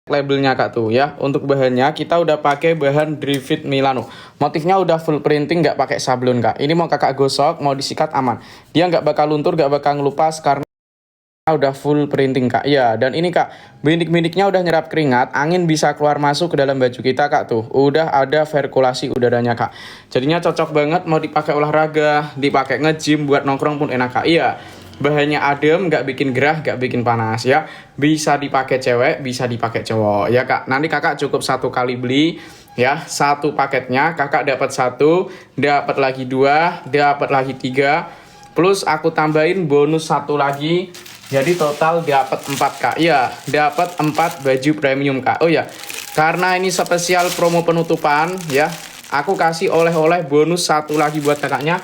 labelnya kak tuh ya. Untuk bahannya kita udah pakai bahan Drivit Milano. Motifnya udah full printing, nggak pakai sablon kak. Ini mau kakak gosok, mau disikat aman. Dia nggak bakal luntur, nggak bakal ngelupas karena udah full printing kak. Ya, dan ini kak, bintik-bintiknya udah nyerap keringat, angin bisa keluar masuk ke dalam baju kita kak tuh. Udah ada sirkulasi udaranya kak. Jadinya cocok banget mau dipakai olahraga, dipakai nge-gym, buat nongkrong pun enak kak. Iya. Bahannya adem, nggak bikin gerah, nggak bikin panas ya. Bisa dipakai cewek, bisa dipakai cowok ya kak. Nanti kakak cukup satu kali beli ya, satu paketnya kakak dapat satu, dapat lagi dua, dapat lagi tiga, plus aku tambahin bonus satu lagi. Jadi total dapat 4 kak. Ya, dapat 4 baju premium kak. Oh ya, karena ini spesial promo penutupan ya, aku kasih oleh-oleh bonus satu lagi buat kakaknya.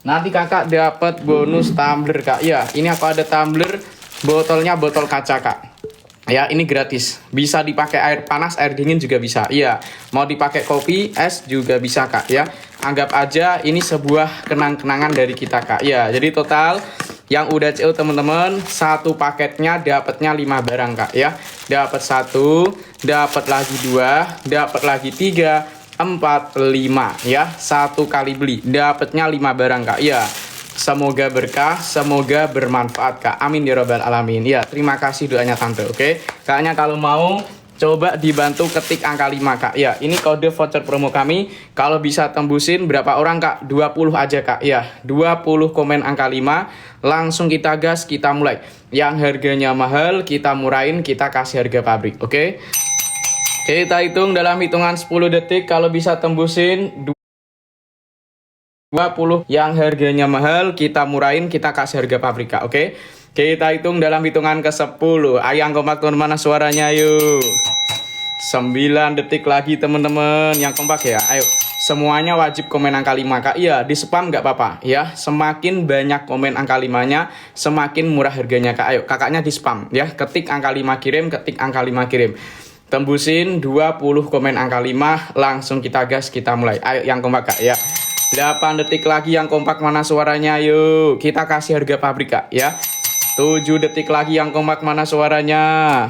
Nanti kakak dapat bonus tumbler kak. Ya, ini aku ada tumbler, botolnya botol kaca kak. Ya, ini gratis. Bisa dipakai air panas, air dingin juga bisa. Iya, mau dipakai kopi, es juga bisa kak ya. Anggap aja ini sebuah kenang-kenangan dari kita kak. Ya, jadi total yang udah CO teman-teman, satu paketnya dapatnya 5 barang kak ya. Dapat satu, dapat lagi dua, dapat lagi tiga, 4, 5 ya. Satu kali beli dapatnya 5 barang kak ya. Semoga berkah, semoga bermanfaat kak. Amin ya robbal alamin. Ya, terima kasih doanya tante. Oke, kakaknya kalau mau coba dibantu ketik angka 5 kak. Ya, ini kode voucher promo kami. Kalau bisa tembusin berapa orang kak? 20 aja kak. Ya, 20 komen angka 5. Langsung kita gas, kita mulai. Yang harganya mahal kita murahin, kita kasih harga pabrik. Oke. Kita hitung dalam hitungan 10 detik. Kalau bisa tembusin 20, yang harganya mahal kita murahin, kita kasih harga pabrik kak. Oke, kita hitung dalam hitungan ke 10. Ayang kompak teman, mana suaranya yuk. 9 detik lagi teman-teman yang kompak ya. Ayo, semuanya wajib komen angka 5 kak. Iya, di spam nggak apa-apa ya. Semakin banyak komen angka 5-nya, semakin murah harganya kak. Ayo, kakaknya di spam ya. Ketik angka 5 kirim, ketik angka 5 kirim. Tembusin 20 komen angka 5, langsung kita gas, kita mulai. Ayo yang kompak kak ya. 8 detik lagi yang kompak, mana suaranya yuk. Kita kasih harga pabrik kak ya. 7 detik lagi yang kompak, mana suaranya.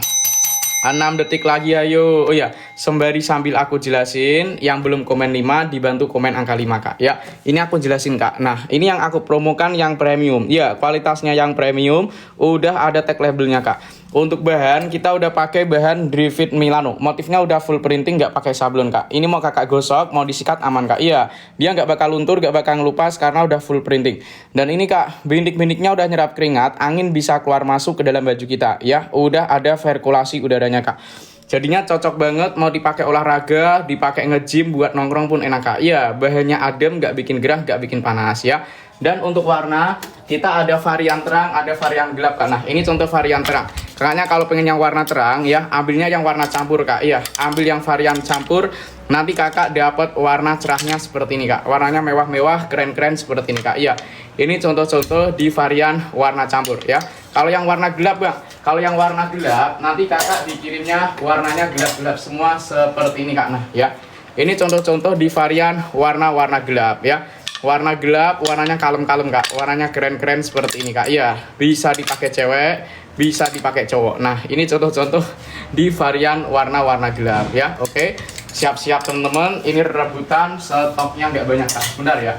6 detik lagi ayo. Oh ya, sembari sambil aku jelasin, yang belum komen 5 dibantu komen angka 5 kak ya. Ini aku jelasin kak. Nah, ini yang aku promokan yang premium. Ya, kualitasnya yang premium, udah ada tag labelnya kak. Untuk bahan kita udah pakai bahan Drivit Milano. Motifnya udah full printing, nggak pakai sablon kak. Ini mau kakak gosok, mau disikat aman kak. Iya, dia nggak bakal luntur, nggak bakal ngelupas karena udah full printing. Dan ini kak, bintik-bintiknya udah nyerap keringat, angin bisa keluar masuk ke dalam baju kita. Ya, udah ada sirkulasi udaranya kak. Jadinya cocok banget mau dipakai olahraga, dipakai nge-gym, buat nongkrong pun enak kak. Iya, bahannya adem, nggak bikin gerah, nggak bikin panas ya. Dan untuk warna, kita ada varian terang, ada varian gelap kak. Nah, ini contoh varian terang. Kakaknya kalau pengen yang warna terang ya, ambilnya yang warna campur kak. Iya, ambil yang varian campur. Nanti kakak dapat warna cerahnya seperti ini kak. Warnanya mewah-mewah, keren-keren seperti ini kak. Iya, ini contoh-contoh di varian warna campur ya. Kalau yang warna gelap bang, kalau yang warna gelap nanti kakak dikirimnya warnanya gelap-gelap semua seperti ini kak. Nah ya, ini contoh-contoh di varian warna-warna gelap ya. Warna gelap, warnanya kalem-kalem kak. Warnanya keren-keren seperti ini kak. Iya, bisa dipakai cewek, bisa dipakai cowok. Nah, ini contoh-contoh di varian warna-warna gelap ya. Oke, siap-siap teman-teman. Ini rebutan, stoknya nggak banyak kak. Bentar ya.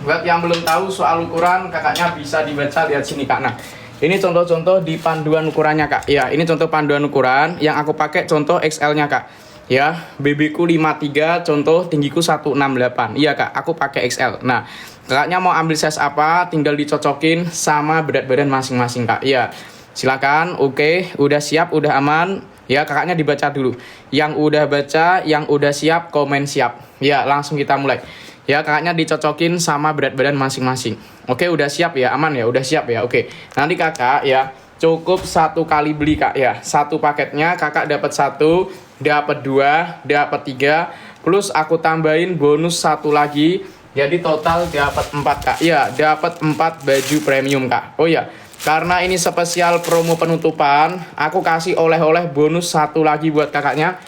Buat yang belum tahu soal ukuran, kakaknya bisa dibaca, lihat sini kak. Nah, ini contoh-contoh di panduan ukurannya kak. Ya, ini contoh panduan ukuran yang aku pakai contoh XL-nya kak. Ya, BB ku 53, contoh tinggiku 168. Iya kak, aku pakai XL. Nah, kakaknya mau ambil size apa, tinggal dicocokin sama berat badan masing-masing kak. Iya, silakan. Oke, udah siap, udah aman. Ya, kakaknya dibaca dulu. Yang udah baca, yang udah siap, komen siap. Ya, langsung kita mulai. Ya, kakaknya dicocokin sama berat badan masing-masing. Oke, udah siap ya, aman ya, udah siap ya. Oke, nanti kakak ya cukup satu kali beli kak ya. Satu paketnya kakak dapat satu, dapat dua, dapat tiga, plus aku tambahin bonus satu lagi. Jadi total dapat 4 kak. Ya, dapat 4 baju premium kak. Oh ya, karena ini spesial promo penutupan, aku kasih oleh-oleh bonus satu lagi buat kakaknya.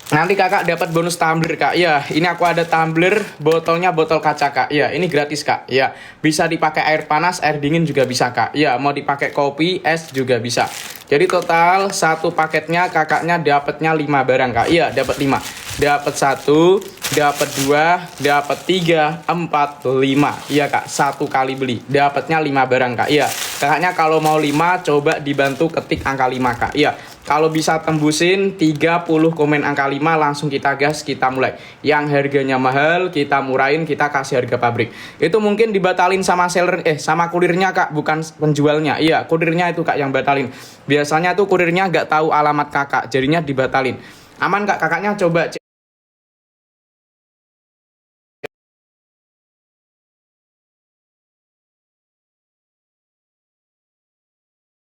Nanti kakak dapat bonus tumbler kak. Ya, ini aku ada tumbler, botolnya botol kaca kak. Ya, ini gratis kak. Ya, bisa dipakai air panas, air dingin juga bisa kak. Ya, mau dipakai kopi, es juga bisa. Jadi total satu paketnya kakaknya dapatnya 5 barang kak. Iya dapat 5. Dapat 1, dapat 2, dapat 3, 4, 5. Iya kak, satu kali beli dapatnya 5 barang kak. Iya kakaknya kalau mau 5 coba dibantu ketik angka 5 kak. Iya kalau bisa tembusin 30 komen angka 5 langsung kita gas, kita mulai. Yang harganya mahal kita murahin, kita kasih harga pabrik. Itu mungkin dibatalin sama seller sama kurirnya kak, bukan penjualnya. Iya kurirnya itu kak yang batalin. Biasanya tuh kurirnya nggak tahu alamat kakak, jadinya dibatalin. Aman kak, kakaknya coba cek.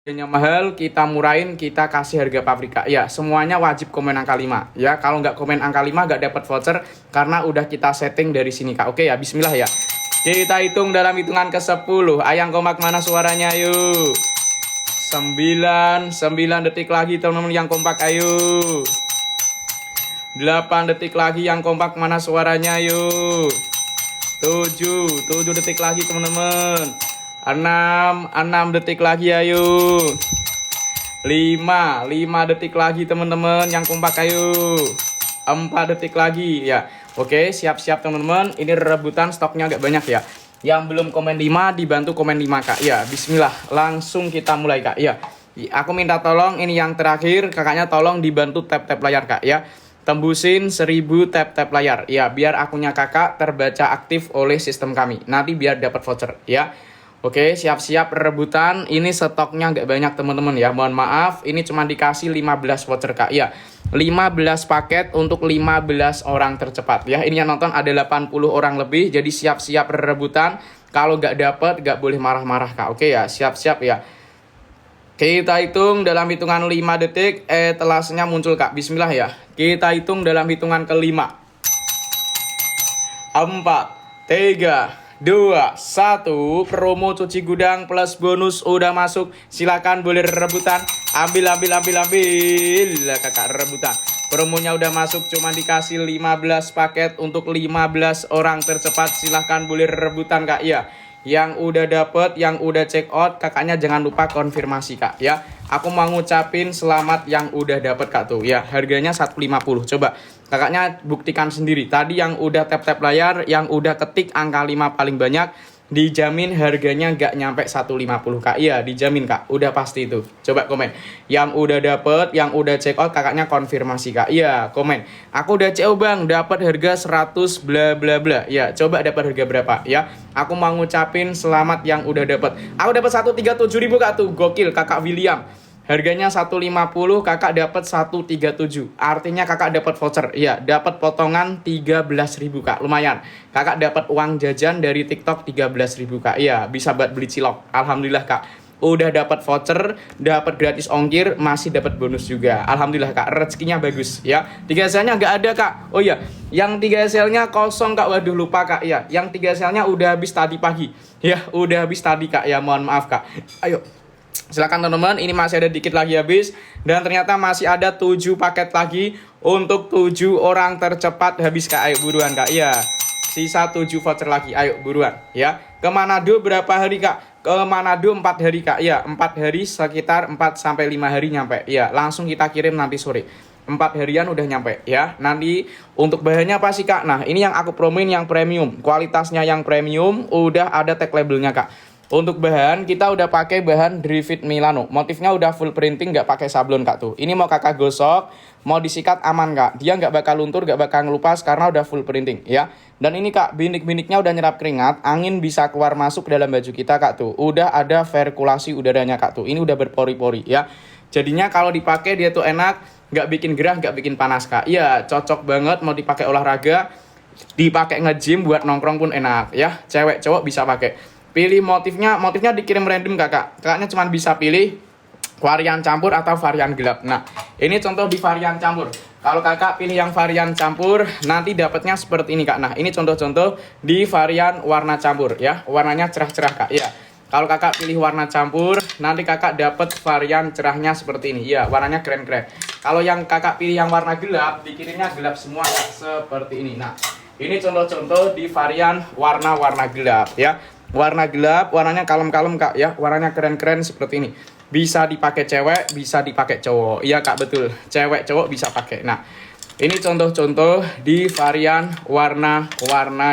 Harganya mahal, kita murahin, kita kasih harga pabrika. Ya, semuanya wajib komen angka 5. Ya, kalau nggak komen angka 5 nggak dapat voucher karena udah kita setting dari sini, Kak. Oke ya, bismillah ya. Kita hitung dalam hitungan ke-10. Ayang kompak mana suaranya, yuk. 9 detik lagi teman-teman yang kompak, ayo. 8 detik lagi yang kompak mana suaranya, yuk. 7 detik lagi teman-teman. 6 detik lagi ayo. 5 detik lagi teman-teman yang kompak ayo. 4 detik lagi ya. Oke siap-siap teman-teman. Ini rebutan stoknya agak banyak ya. Yang belum komen 5 dibantu komen 5 kak. Ya bismillah langsung kita mulai kak. Ya aku minta tolong ini yang terakhir. Kakaknya tolong dibantu tap-tap layar kak ya. Tembusin 1000 tap-tap layar. Ya biar akunnya kakak terbaca aktif oleh sistem kami. Nanti biar dapat voucher ya. Oke, siap-siap rebutan. Ini stoknya nggak banyak teman-teman ya. Mohon maaf, ini cuma dikasih 15 voucher kak. Ya, 15 paket untuk 15 orang tercepat ya. Ini yang nonton ada 80 orang lebih. Jadi siap-siap rebutan. Kalau nggak dapet, nggak boleh marah-marah kak. Oke ya, siap-siap ya. Kita hitung dalam hitungan 5 detik. Telasnya muncul kak. Bismillah ya. Kita hitung dalam hitungan kelima. 4, 3, 2, 1. Promo cuci gudang plus bonus udah masuk. Silakan boleh rebutan. Ambil kakak rebutan. Promonya udah masuk, cuma dikasih 15 paket untuk 15 orang tercepat. Silahkan boleh rebutan kak. Iya, yang udah dapet, yang udah check out, kakaknya jangan lupa konfirmasi kak ya. Aku mau ngucapin selamat yang udah dapet kak tuh ya. Harganya 150. Coba kakaknya buktikan sendiri. Tadi yang udah tap-tap layar, yang udah ketik angka 5 paling banyak, dijamin harganya nggak nyampe 150 kak. Iya dijamin kak, udah pasti itu. Coba komen. Yang udah dapet, yang udah check out, kakaknya konfirmasi kak. Iya komen. Aku udah check out bang, dapat harga 100 bla bla bla. Ya coba dapat harga berapa ya. Aku mau ngucapin selamat yang udah dapet. Aku dapat 137.000 kak tuh, gokil kakak William. Harganya 150, kakak dapat 137. Artinya kakak dapat voucher. Iya, dapat potongan 13.000 kak. Lumayan. Kakak dapat uang jajan dari TikTok 13.000 kak. Iya, bisa buat beli cilok. Alhamdulillah kak. Udah dapat voucher, dapat gratis ongkir, masih dapat bonus juga. Alhamdulillah kak, rezekinya bagus ya. 3 selnya nggak ada kak. Oh iya, yang 3 selnya kosong kak. Waduh lupa kak. Iya, yang 3 selnya udah habis tadi pagi. Ya, udah habis tadi kak. Ya mohon maaf kak. Ayo. Silakan teman-teman, ini masih ada dikit lagi habis. Dan ternyata masih ada 7 paket lagi untuk 7 orang tercepat habis kak. Ayo buruan kak. Iya, sisa 7 voucher lagi. Ayo buruan ya. Ke Manado berapa hari kak? Ke Manado 4 hari kak. Iya, 4 hari sekitar 4-5 hari nyampe. Iya, langsung kita kirim nanti sore. 4 harian udah nyampe ya. Nanti untuk bahannya apa sih kak? Nah ini yang aku promoin yang premium. Kualitasnya yang premium, udah ada tag labelnya kak. Untuk bahan kita udah pakai bahan Drivit Milano. Motifnya udah full printing, nggak pakai sablon kak tuh. Ini mau kakak gosok, mau disikat aman kak. Dia nggak bakal luntur, nggak bakal ngelupas karena udah full printing ya. Dan ini kak, binik-biniknya udah nyerap keringat, angin bisa keluar masuk dalam baju kita kak tuh. Udah ada sirkulasi udaranya kak tuh. Ini udah berpori-pori ya. Jadinya kalau dipakai dia tuh enak, nggak bikin gerah, nggak bikin panas kak. Iya, cocok banget mau dipakai olahraga, dipakai nge-gym buat nongkrong pun enak ya. Cewek cowok bisa pakai. Pilih motifnya dikirim random kakak. Kakaknya cuma bisa pilih varian campur atau varian gelap. Nah, ini contoh di varian campur. Kalau kakak pilih yang varian campur, nanti dapatnya seperti ini kak. Nah, ini contoh-contoh di varian warna campur ya. Warnanya cerah-cerah kak. Ya. Kalau kakak pilih warna campur, nanti kakak dapat varian cerahnya seperti ini. Ya, warnanya keren-keren. Kalau yang kakak pilih yang warna gelap, dikirimnya gelap semua kak, seperti ini. Nah, ini contoh-contoh di varian warna-warna gelap ya. Warna gelap, warnanya kalem-kalem kak ya. Warnanya keren-keren seperti ini. Bisa dipakai cewek, bisa dipakai cowok. Iya kak, betul. Cewek cowok bisa pakai. Nah, ini contoh-contoh di varian warna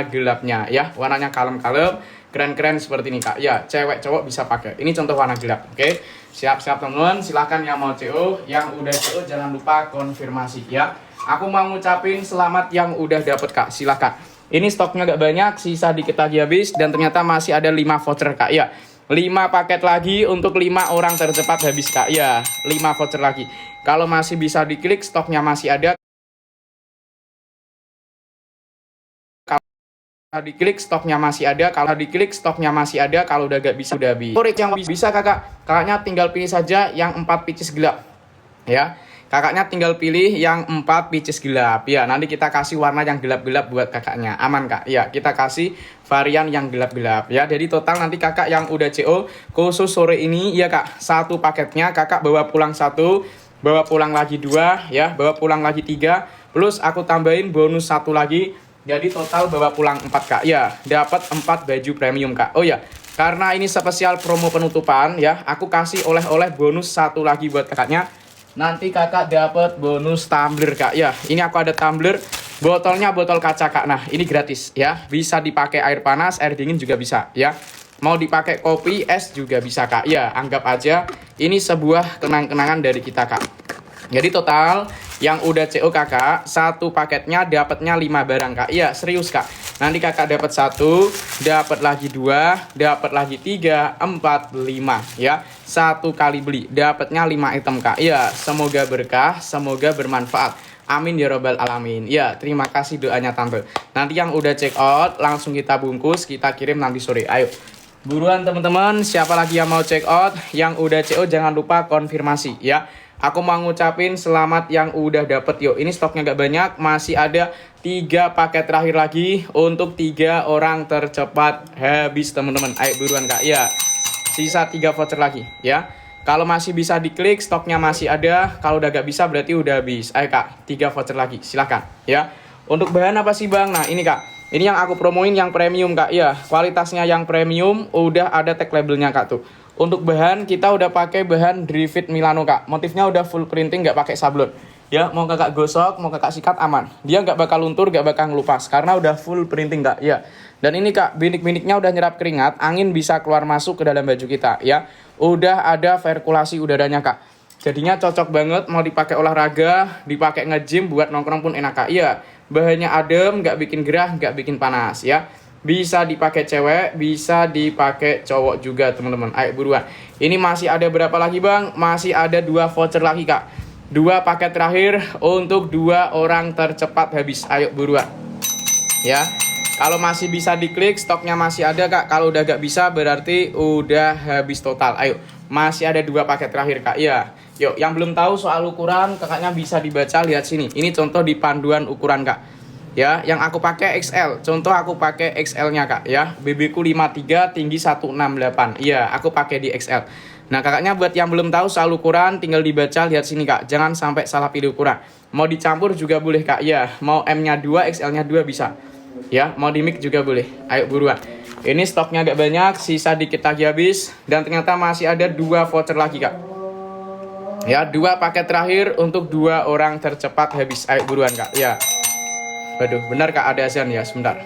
gelapnya ya. Warnanya kalem-kalem, keren-keren seperti ini kak. Ya, cewek cowok bisa pakai. Ini contoh warna gelap. Oke. Siap-siap teman-teman. Silahkan yang mau CO, yang udah CO jangan lupa konfirmasi ya. Aku mau ngucapin selamat yang udah dapet kak. Silahkan. Ini stoknya gak banyak, sisa dikit lagi habis. Dan ternyata masih ada 5 voucher kak. Ya, 5 paket lagi untuk 5 orang tercepat habis kak. Ya, 5 voucher lagi. Kalau masih bisa diklik, stoknya masih ada. Kalau diklik stoknya masih ada, kalau udah gak bisa udah habis. Korik yang bisa kakaknya tinggal pilih saja yang 4 pieces gelap ya. Kakaknya tinggal pilih yang 4 pieces gelap ya. Nanti kita kasih warna yang gelap-gelap buat kakaknya. Aman kak ya, kita kasih varian yang gelap-gelap ya. Jadi total nanti kakak yang udah CO khusus sore ini ya kak, satu paketnya kakak bawa pulang 1, bawa pulang lagi 2 ya, bawa pulang lagi 3, plus aku tambahin bonus 1 lagi. Jadi total bawa pulang 4 kak. Ya, dapat 4 baju premium kak. Oh ya, karena ini spesial promo penutupan ya, aku kasih oleh-oleh bonus 1 lagi buat kakaknya. Nanti kakak dapat bonus tumbler kak. Ya, ini aku ada tumbler. Botolnya botol kaca kak. Nah, ini gratis ya. Bisa dipakai air panas, air dingin juga bisa ya. Mau dipakai kopi, es juga bisa kak. Ya, anggap aja ini sebuah kenang-kenangan dari kita kak. Jadi total yang udah CO kakak, satu paketnya dapatnya 5 barang kak. Iya serius kak. Nanti kakak dapat 1, dapat lagi 2, dapat lagi 3, 4, 5 ya. 1 kali beli dapatnya 5 item kak. Iya, semoga berkah, semoga bermanfaat. Amin ya robbal alamin. Ya, terima kasih doanya tante. Nanti yang udah check out langsung kita bungkus, kita kirim nanti sore. Ayo. Buruan teman-teman, siapa lagi yang mau check out? Yang udah CO jangan lupa konfirmasi ya. Aku mau ngucapin selamat yang udah dapet yuk. Ini stoknya gak banyak, masih ada 3 paket terakhir lagi untuk 3 orang tercepat habis teman-teman. Ayo buruan kak ya. Sisa 3 voucher lagi ya. Kalau masih bisa diklik, stoknya masih ada. Kalau udah gak bisa berarti udah habis. Ayo kak, 3 voucher lagi, silahkan ya. Untuk bahan apa sih bang? Nah ini kak, ini yang aku promoin yang premium kak ya. Kualitasnya yang premium, udah ada tag labelnya kak tuh. Untuk bahan kita udah pakai bahan Drifit Milano kak. Motifnya udah full printing, nggak pakai sablon. Ya mau kakak gosok, mau kakak sikat aman. Dia nggak bakal luntur, nggak bakal ngelupas karena udah full printing kak. Ya. Dan ini kak, binik-biniknya udah nyerap keringat, angin bisa keluar masuk ke dalam baju kita. Ya. Udah ada sirkulasi udaranya kak. Jadinya cocok banget mau dipakai olahraga, dipakai nge-gym buat nongkrong pun enak kak. Iya. Bahannya adem, nggak bikin gerah, nggak bikin panas ya. Bisa dipakai cewek, bisa dipakai cowok juga teman-teman. Ayo buruan. Ini masih ada berapa lagi bang? Masih ada 2 voucher lagi kak. 2 paket terakhir untuk 2 orang tercepat habis. Ayo buruan. Ya. Kalau masih bisa diklik, stoknya masih ada kak. Kalau udah gak bisa berarti udah habis total. Ayo. Masih ada 2 paket terakhir kak. Ya. Yuk, yang belum tahu soal ukuran, kakaknya bisa dibaca, lihat sini. Ini contoh di panduan ukuran kak. Ya, yang aku pakai XL. Contoh aku pakai XL-nya kak ya. BB ku 53, tinggi 168. Iya, aku pakai di XL. Nah, kakaknya buat yang belum tahu soal ukuran tinggal dibaca, lihat sini kak. Jangan sampai salah pilih ukuran. Mau dicampur juga boleh kak. Ya, mau M-nya 2, XL-nya 2 bisa. Ya, mau di mix juga boleh. Ayo buruan. Ini stoknya agak banyak, sisa dikit lagi habis dan ternyata masih ada 2 voucher lagi kak. Ya, 2 paket terakhir untuk 2 orang tercepat habis. Ayo buruan kak. Ya. Waduh, benar kak ada azan ya, sebentar.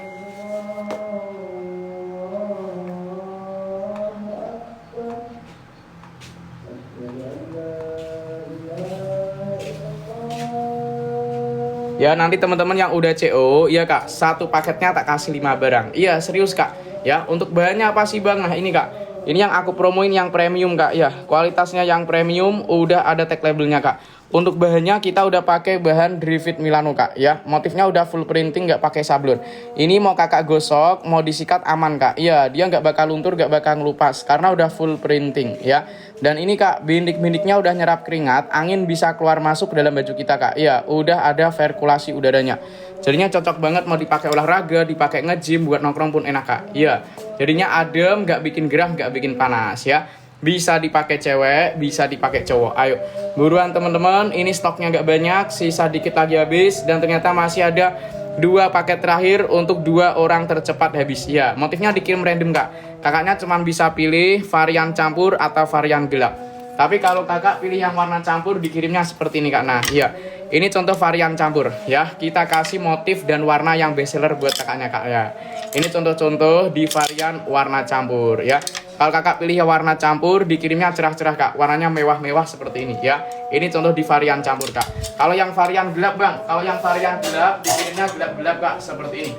Ya nanti teman-teman yang udah CO, ya kak, 1 paketnya tak kasih 5 barang. Iya serius kak, ya untuk bahannya apa sih bang? Nah ini kak, ini yang aku promoin yang premium kak, ya kualitasnya yang premium, udah ada tag labelnya kak. Untuk bahannya kita udah pakai bahan Drifit Milano kak ya. Motifnya udah full printing, nggak pakai sablon. Ini mau kakak gosok, mau disikat aman kak. Iya, dia nggak bakal luntur, nggak bakal ngelupas karena udah full printing ya. Dan ini kak, bintik-bintiknya udah nyerap keringat, angin bisa keluar masuk ke dalam baju kita kak. Iya, udah ada sirkulasi udaranya. Jadinya cocok banget mau dipakai olahraga, dipakai nge-gym, buat nongkrong pun enak kak. Iya, jadinya adem, nggak bikin gerah, nggak bikin panas ya. Bisa dipakai cewek, bisa dipakai cowok. Ayo, buruan teman-teman. Ini stoknya nggak banyak, sisa dikit lagi habis. Dan ternyata masih ada 2 paket terakhir untuk 2 orang tercepat habis. Ya, motifnya dikirim random kak. Kakaknya cuma bisa pilih varian campur atau varian gelap. Tapi kalau kakak pilih yang warna campur, dikirimnya seperti ini kak. Nah iya, ini contoh varian campur ya. Kita kasih motif dan warna yang bestseller buat kakaknya kak ya. Ini contoh-contoh di varian warna campur ya. Kalau kakak pilih yang warna campur, dikirimnya cerah-cerah kak. Warnanya mewah-mewah seperti ini ya. Ini contoh di varian campur kak. Kalau yang varian gelap bang, kalau yang varian gelap, dikirimnya gelap-gelap kak seperti ini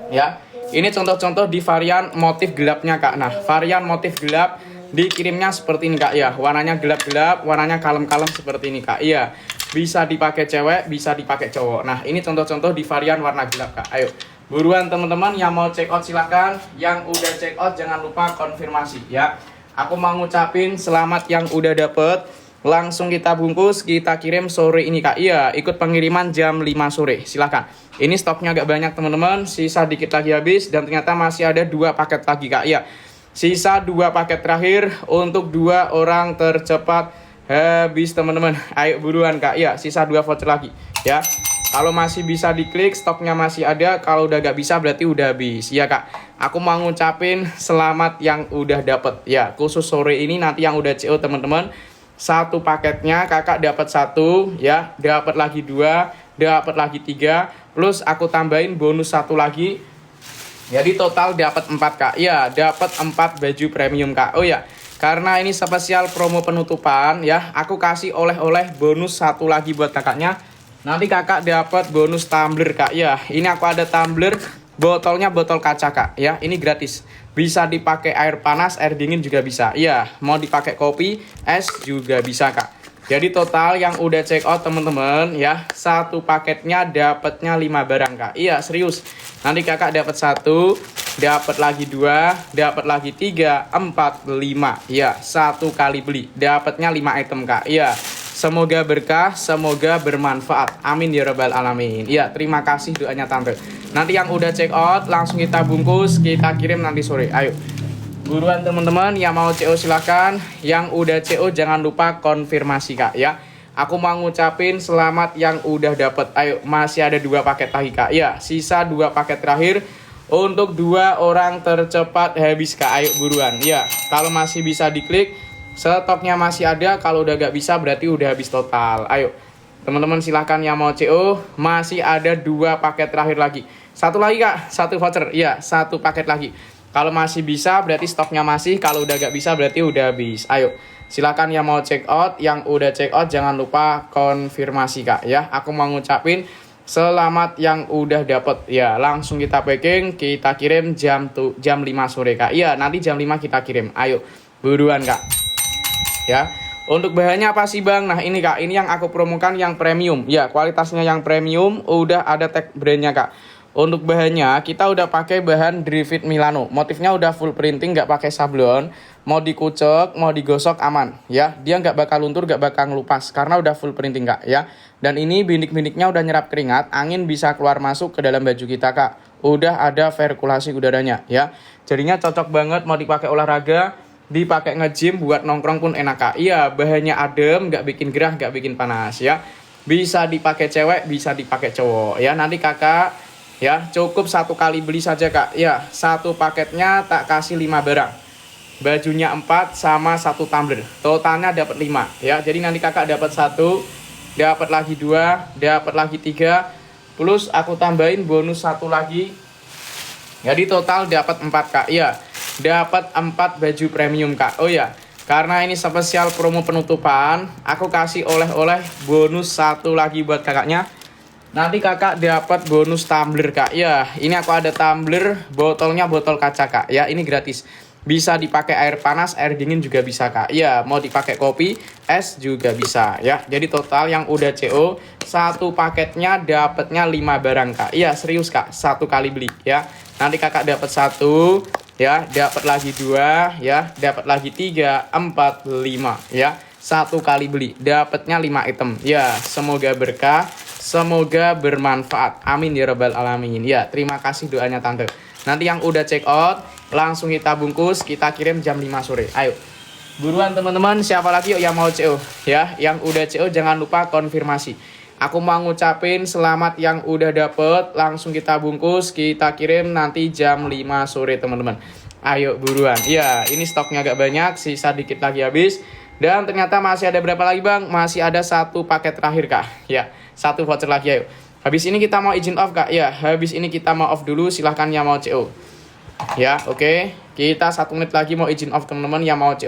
ya. Ini contoh-contoh di varian motif gelapnya kak. Nah varian motif gelap dikirimnya seperti ini kak ya. Warnanya gelap-gelap, warnanya kalem-kalem seperti ini kak. Iya, bisa dipakai cewek, bisa dipakai cowok. Nah ini contoh-contoh di varian warna gelap kak. Ayo buruan teman-teman yang mau check out silahkan. Yang udah check out jangan lupa konfirmasi ya. Aku mau ngucapin selamat yang udah dapet. Langsung kita bungkus, kita kirim sore ini kak. Iya, ikut pengiriman jam 5 sore. Silahkan. Ini stoknya agak banyak teman-teman. Sisa dikit lagi habis. Dan ternyata masih ada 2 paket lagi kak. Iya, sisa 2 paket terakhir untuk 2 orang tercepat habis teman-teman. Ayo buruan kak. Iya, sisa 2 voucher lagi ya. Kalau masih bisa diklik, stoknya masih ada. Kalau udah gak bisa berarti udah habis. Ya kak, aku mau ngucapin selamat yang udah dapet ya. Khusus sore ini nanti yang udah CO teman-teman, 1 paketnya kakak dapat 1 ya, dapat lagi 2, dapat lagi 3, plus aku tambahin bonus 1 lagi. Jadi total dapat 4 kak. Ya, dapat 4 baju premium kak. Oh ya, karena ini spesial promo penutupan ya, aku kasih oleh-oleh bonus 1 lagi buat kakaknya. Nanti kakak dapat bonus tumbler kak. Ya, ini aku ada tumbler, botolnya botol kaca kak. Ya, ini gratis. Bisa dipakai air panas, air dingin juga bisa. Ya, mau dipakai kopi, es juga bisa kak. Jadi total yang udah check out teman-teman ya, 1 paketnya dapatnya 5 barang kak. Iya serius. Nanti kakak dapat 1, dapat lagi 2, dapat lagi 3, 4, 5. Ya, 1 kali beli dapatnya 5 item kak. Iya. Semoga berkah, semoga bermanfaat. Amin ya rabbal alamin. Ya, terima kasih doanya tante. Nanti yang udah check out langsung kita bungkus, kita kirim nanti sore. Ayo. Buruan teman-teman yang mau CO silahkan. Yang udah CO jangan lupa konfirmasi kak ya. Aku mau ngucapin selamat yang udah dapet. Ayo, masih ada 2 paket lagi kak. Ya, sisa 2 paket terakhir untuk 2 orang tercepat habis kak. Ayo buruan. Ya, kalau masih bisa diklik, stoknya masih ada. Kalau udah gak bisa berarti udah habis total. Ayo teman-teman silahkan yang mau CO. Masih ada 2 paket terakhir lagi. 1 lagi kak, 1 voucher. Ya, 1 paket lagi. Kalau masih bisa berarti stoknya masih. Kalau udah gak bisa berarti udah habis. Ayo silakan yang mau check out. Yang udah check out jangan lupa konfirmasi kak ya. Aku mau ngucapin selamat yang udah dapet ya. Langsung kita packing, kita kirim jam 5 sore kak. Iya, nanti jam 5 kita kirim. Ayo buruan kak ya. Untuk bahannya apa sih bang? Nah ini kak, ini yang aku promokan yang premium ya. Kualitasnya yang premium, udah ada tag brandnya kak. Untuk bahannya kita udah pakai bahan Drifit Milano. Motifnya udah full printing, nggak pakai sablon. Mau dikucek, mau digosok aman ya. Dia nggak bakal luntur, nggak bakal ngelupas karena udah full printing kak ya. Dan ini bintik-bintiknya udah nyerap keringat, angin bisa keluar masuk ke dalam baju kita kak. Udah ada sirkulasi udaranya ya. Jadinya cocok banget mau dipakai olahraga, dipakai nge-gym, buat nongkrong pun enak kak. Iya, bahannya adem, nggak bikin gerah, nggak bikin panas ya. Bisa dipakai cewek, bisa dipakai cowok ya. Nanti kakak ya, cukup 1 kali beli saja kak. Ya, 1 paketnya tak kasih 5 barang. Bajunya 4 sama 1 tumbler. Totalnya dapat 5 ya. Jadi nanti kakak dapat 1, dapat lagi 2, dapat lagi 3, plus aku tambahin bonus 1 lagi. Jadi total dapat 4 kak. Ya, dapat 4 baju premium kak. Oh ya, karena ini spesial promo penutupan, aku kasih oleh-oleh bonus 1 lagi buat kakaknya. Nanti kakak dapat bonus tumbler kak. Ya, ini aku ada tumbler, botolnya botol kaca kak. Ya, ini gratis. Bisa dipakai air panas, air dingin juga bisa kak. Ya, mau dipakai kopi, es juga bisa ya. Jadi total yang udah CO, 1 paketnya dapatnya 5 barang kak. Ya, serius kak, 1 kali beli ya. Nanti kakak dapat 1 ya, dapat lagi 2 ya, dapat lagi 3, 4, 5 ya. 1 kali beli dapatnya 5 item. Ya, semoga berkah, semoga bermanfaat. Amin ya rabbal alamin. Ya, terima kasih doanya tante. Nanti yang udah check out langsung kita bungkus, kita kirim jam 5 sore. Ayo buruan teman-teman, siapa lagi yuk yang mau CO ya. Yang udah CO jangan lupa konfirmasi. Aku mau ngucapin selamat yang udah dapet, langsung kita bungkus, kita kirim nanti jam 5 sore teman-teman. Ayo buruan. Ya, ini stoknya agak banyak, sisa dikit lagi habis. Dan ternyata masih ada berapa lagi bang? Masih ada satu paket terakhir kak. Ya, satu voucher lagi ayo. Habis ini kita mau izin off kak. Ya, habis ini kita mau off dulu. Silahkan yang mau CO. Ya, oke. Kita 1 menit lagi mau izin off teman-teman yang mau CO.